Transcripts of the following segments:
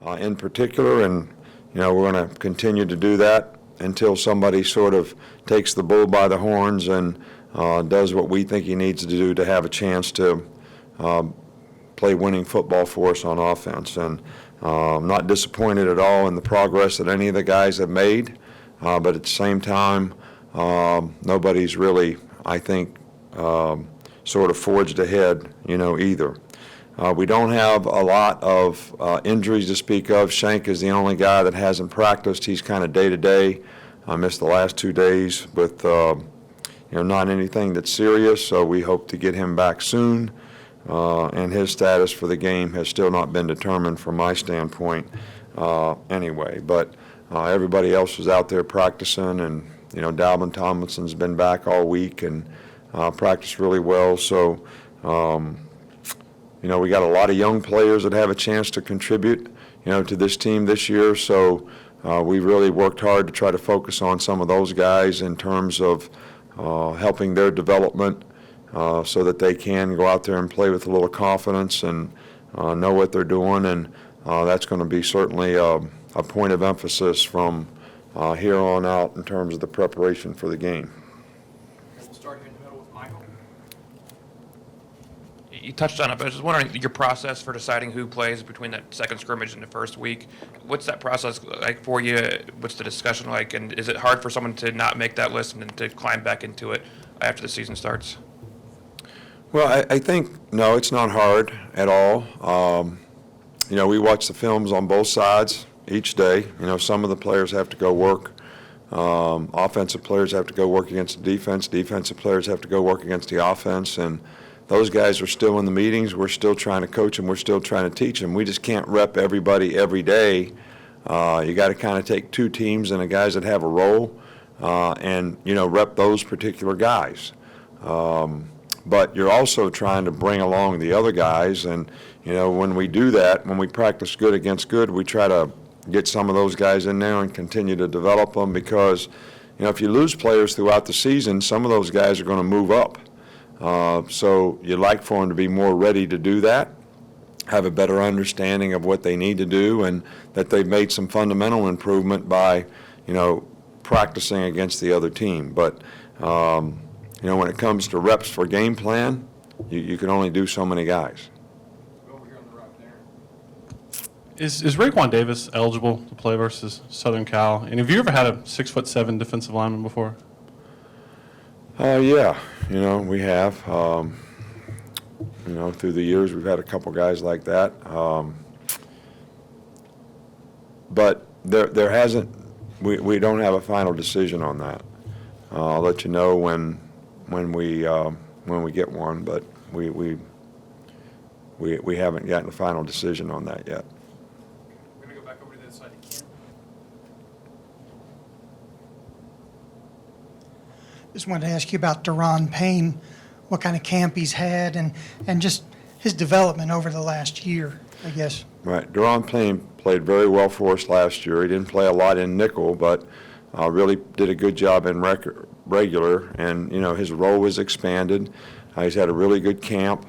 in particular, and we're going to continue to do that until somebody sort of takes the bull by the horns and does what we think he needs to do to have a chance to play winning football for us on offense. And I'm not disappointed at all in the progress that any of the guys have made, but at the same time, nobody's really, I think, sort of forged ahead, either. We don't have a lot of injuries to speak of. Shank is the only guy that hasn't practiced. He's kind of day-to-day. I missed the last 2 days with, not anything that's serious, so we hope to get him back soon. And his status for the game has still not been determined from my standpoint anyway. But everybody else was out there practicing, and, Dalvin Tomlinson's been back all week and practiced really well. So, we got a lot of young players that have a chance to contribute, to this team this year. So we really worked hard to try to focus on some of those guys in terms of helping their development so that they can go out there and play with a little confidence and know what they're doing. And that's going to be certainly a point of emphasis from here on out in terms of the preparation for the game. We'll start here in the middle with Michael. You touched on it, but I was just wondering your process for deciding who plays between that second scrimmage and the first week. What's that process like for you? What's the discussion like? And is it hard for someone to not make that list and then to climb back into it after the season starts? Well, I think, no, it's not hard at all. We watch the films on both sides each day. Some of the players have to go work. Offensive players have to go work against the defense. Defensive players have to go work against the offense. And those guys are still in the meetings. We're still trying to coach them. We're still trying to teach them. We just can't rep everybody every day. You got to kind of take two teams and the guys that have a role and, rep those particular guys. But you're also trying to bring along the other guys. And, when we do that, when we practice good against good, we try to get some of those guys in there and continue to develop them because, if you lose players throughout the season, some of those guys are going to move up. So you'd like for them to be more ready to do that, have a better understanding of what they need to do, and that they've made some fundamental improvement by, practicing against the other team. But, when it comes to reps for game plan, you can only do so many guys. Over here on the right there. Is Raekwon Davis eligible to play versus Southern Cal? And have you ever had a 6'7" defensive lineman before? Yeah, we have. Through the years, we've had a couple guys like that. But there hasn't. We don't have a final decision on that. I'll let you know when we get one, but we haven't gotten a final decision on that yet. We're going to go back over to the other side to Ken. Just wanted to ask you about Deron Payne, what kind of camp he's had, and just his development over the last year, I guess. Right. Deron Payne played very well for us last year. He didn't play a lot in nickel, but really did a good job in regular, and, his role was expanded. He's had a really good camp.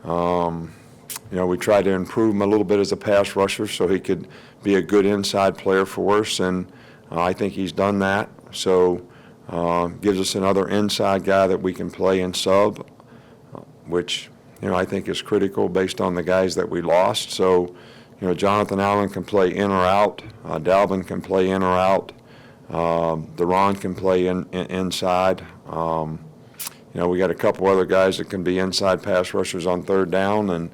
We tried to improve him a little bit as a pass rusher so he could be a good inside player for us, and I think he's done that. So gives us another inside guy that we can play in sub, which, I think is critical based on the guys that we lost. So, Jonathan Allen can play in or out. Dalvin can play in or out. Deron can play inside. We got a couple other guys that can be inside pass rushers on third down. And,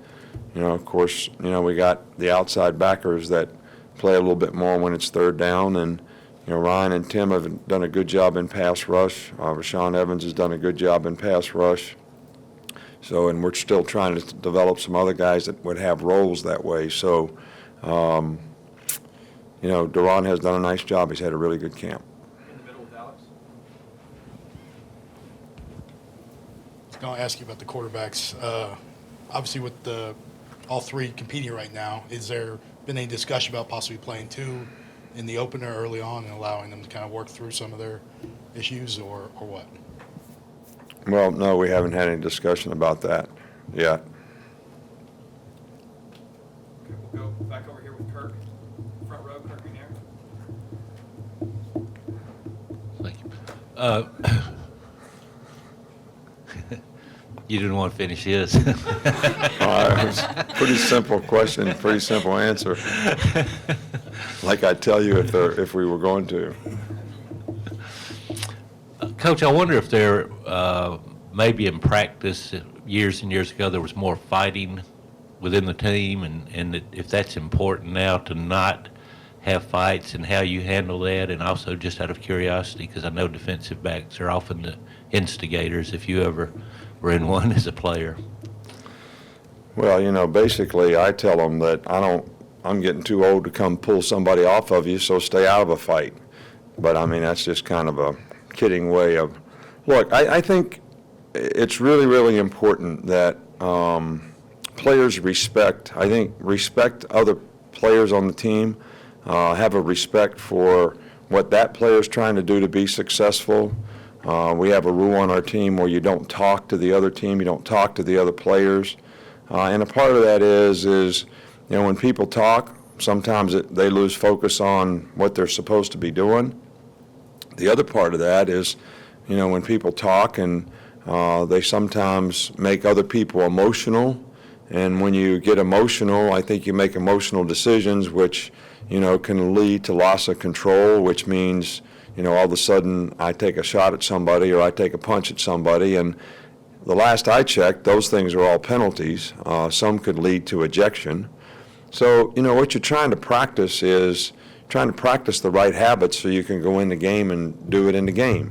of course, we got the outside backers that play a little bit more when it's third down. And, Ryan and Tim have done a good job in pass rush. Rashawn Evans has done a good job in pass rush. So, and we're still trying to develop some other guys that would have roles that way. So, Deron has done a nice job. He's had a really good camp. In the middle with Alex. I was going to ask you about the quarterbacks. Obviously, with all three competing right now, is there been any discussion about possibly playing two in the opener early on and allowing them to kind of work through some of their issues, or what? Well, no, we haven't had any discussion about that yet. Okay, we'll go Back over here with Kirk, front row, Kirk McNair. Thank you. You didn't want to finish his. It was a pretty simple question, pretty simple answer. Like I'd tell you if we were going to. Coach, I wonder if there, maybe in practice, years and years ago, there was more fighting within the team, and if that's important now to not have fights and how you handle that, and also just out of curiosity, because I know defensive backs are often the instigators, if you ever were in one as a player. Well, basically, I tell them that I'm getting too old to come pull somebody off of you, so stay out of a fight. But, I mean, that's just kind of a kidding way of, look, I think it's really, really important that players respect other players on the team, have a respect for what that player is trying to do to be successful. We have a rule on our team where you don't talk to the other team, you don't talk to the other players. And a part of that is when people talk, sometimes they lose focus on what they're supposed to be doing. The other part of that is, when people talk and they sometimes make other people emotional. And when you get emotional, I think you make emotional decisions which, can lead to loss of control, which means, all of a sudden I take a shot at somebody or I take a punch at somebody. And the last I checked, those things are all penalties. Some could lead to ejection. So, what you're trying to practice is trying to practice the right habits so you can go in the game and do it in the game.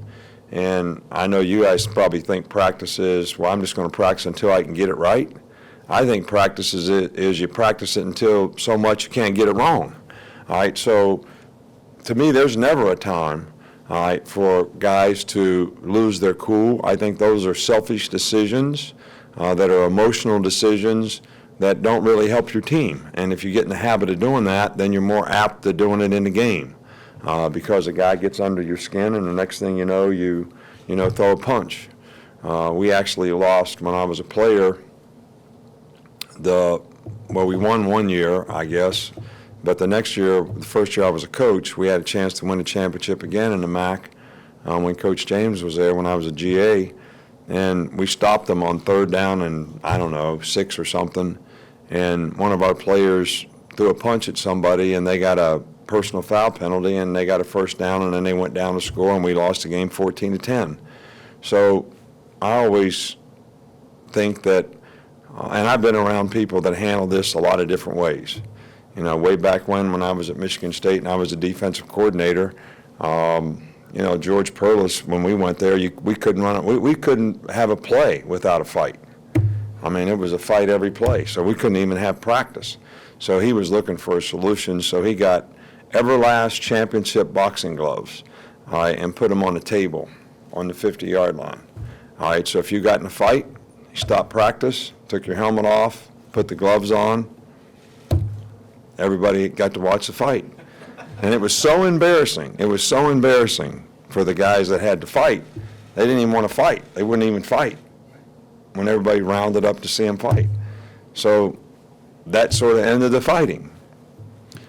And I know you guys probably think practice is, well, I'm just going to practice until I can get it right. I think practice is you practice it until so much you can't get it wrong. All right, so to me, there's never a time, all right, for guys to lose their cool. I think those are selfish decisions that are emotional decisions that don't really help your team. And if you get in the habit of doing that, then you're more apt to doing it in the game because a guy gets under your skin and the next thing you know, you throw a punch. We actually lost when I was a player. We won one year, I guess, but the next year, the first year I was a coach, we had a chance to win the championship again in the MAC when Coach James was there when I was a GA, and we stopped them on third down and, 6 or something, and one of our players threw a punch at somebody and they got a personal foul penalty and they got a first down and then they went down to score and we lost the game 14-10. So I always think that, and I've been around people that handle this a lot of different ways. Way back when I was at Michigan State and I was a defensive coordinator, George Perlis, when we went there, we couldn't run it. We couldn't have a play without a fight. I mean, it was a fight every play, so we couldn't even have practice. So he was looking for a solution, so he got Everlast championship boxing gloves, all right, and put them on the table on the 50-yard line. All right, so if you got in a fight, you stopped practice, took your helmet off, put the gloves on, everybody got to watch the fight. And it was so embarrassing. It was so embarrassing for the guys that had to fight. They didn't even want to fight. They wouldn't even fight when everybody rounded up to see them fight. So that sort of ended the fighting.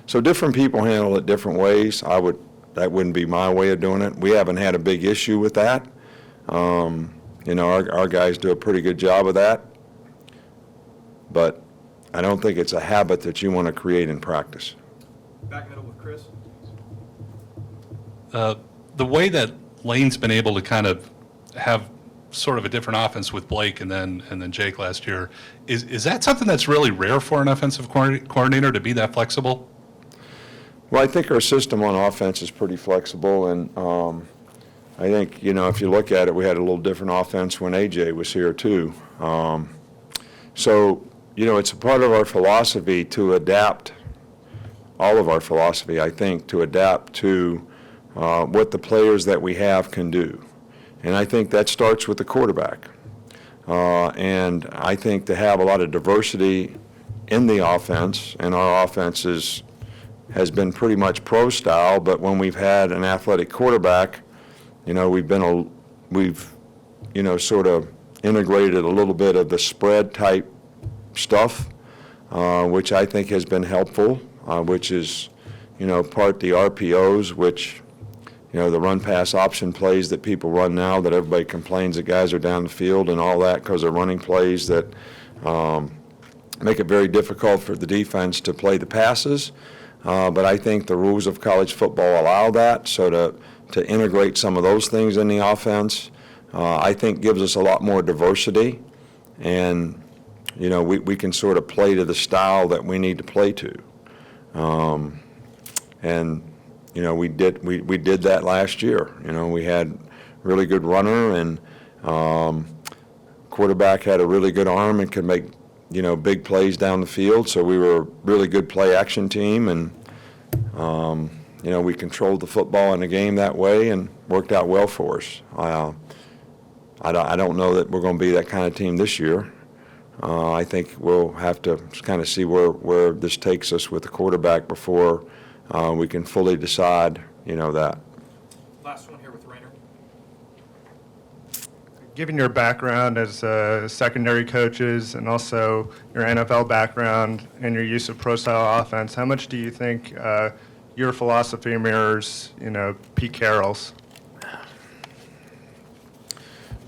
So different people handle it different ways. That wouldn't be my way of doing it. We haven't had a big issue with that. Our guys do a pretty good job of that. But I don't think it's a habit that you want to create in practice. Back middle with Chris. The way that Lane's been able to kind of have sort of a different offense with Blake and then Jake last year, is that something that's really rare for an offensive coordinator to be that flexible? Well, I think our system on offense is pretty flexible, and I think, if you look at it, we had a little different offense when A.J. was here, too. So, it's a part of our philosophy to adapt, all of our philosophy, I think, to adapt to what the players that we have can do. And I think that starts with the quarterback. And I think to have a lot of diversity in the offense, and our offense has been pretty much pro style, but when we've had an athletic quarterback, we've sort of integrated a little bit of the spread type stuff which I think has been helpful, which is, part the RPOs, which, the run-pass option plays that people run now that everybody complains that guys are down the field and all that because they're running plays that make it very difficult for the defense to play the passes. But I think the rules of college football allow that, so to integrate some of those things in the offense, I think gives us a lot more diversity, and we can sort of play to the style that we need to play to. And we did that last year. We had really good runner, and quarterback had a really good arm and could make big plays down the field. So we were a really good play action team, and we controlled the football in the game that way and worked out well for us. I don't know that we're going to be that kind of team this year. I think we'll have to kind of see where this takes us with the quarterback before we can fully decide, that. Last one here with Rainer. Given your background as secondary coaches and also your NFL background and your use of pro-style offense, how much do you think your philosophy mirrors, Pete Carroll's?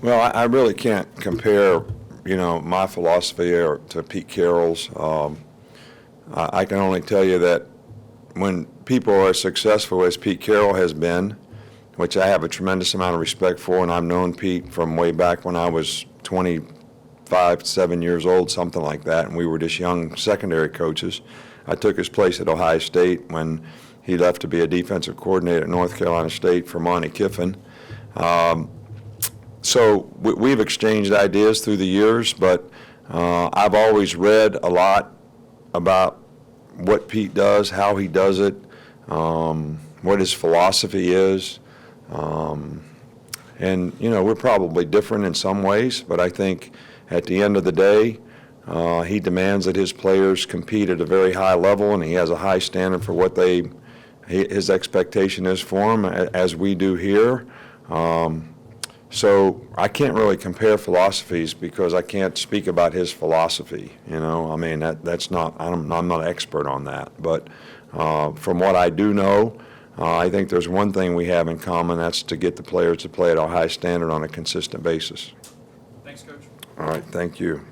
Well, I really can't compare, my philosophy to Pete Carroll's. I can only tell you that when people are as successful as Pete Carroll has been, which I have a tremendous amount of respect for, and I've known Pete from way back when I was 7 years old, something like that, and we were just young secondary coaches. I took his place at Ohio State when he left to be a defensive coordinator at North Carolina State for Monty Kiffin. So we've exchanged ideas through the years, but I've always read a lot about what Pete does, how he does it, what his philosophy is. And, we're probably different in some ways, but I think at the end of the day, he demands that his players compete at a very high level, and he has a high standard for what his expectation is for them, as we do here. So I can't really compare philosophies because I can't speak about his philosophy. That's not. I'm not an expert on that. But from what I do know, I think there's one thing we have in common. That's to get the players to play at a high standard on a consistent basis. Thanks, Coach. All right. Thank you.